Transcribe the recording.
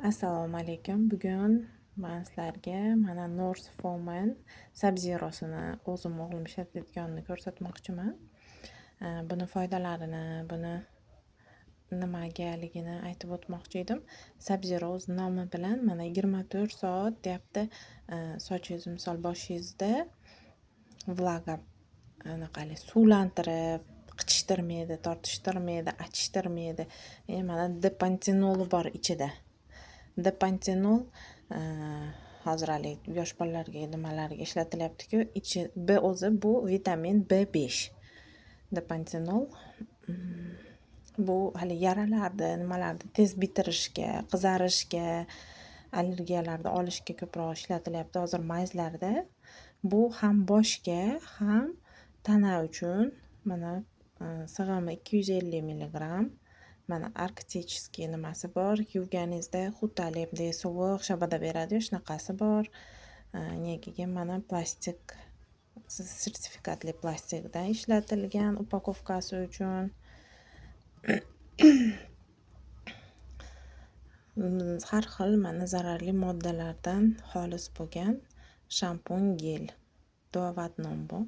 Assalomu alaykum. Bugun men sizlarga mana North Foreman Sub-Zero'sini o'zim o'g'lim ishlatayotganini ko'rsatmoqchiman. Buni foydalarini, buni nimagaligini aytib o'tmoqchi edim. Sub-Zero o'z nomi bilan mana 24 soat deyapti. Sochingiz misol boshingizda vlaga anaqali suvlantirib, qichishtirmaydi, tortishtirmaydi, achishtirmaydi. Mana depantenoli bor ichida. Depantenol hozir yosh bolalarga nimalarga ishlatilyapti-ku, o'zi bu vitamin B5. Depantenol bu hali yaralarni, nimalarni tez bitirishga, qizarishga, allergiyalarni olishga ko'proq ishlatilyapti hozir mayzlarda. Bu ham boshga, ham tana uchun mana sig'imi 250 mg. Mana arktichskiy nimasi bor, yuvganingizda xuddi sovuq shabada beradi, shunaqasi bor. Negiga mana plastik, sertifikatli plastikdan ishlatilgan upakovkasi uchun. Har xil mana zararli moddalardan xolis bo'lgan shampun gel. 2 vat nom bu.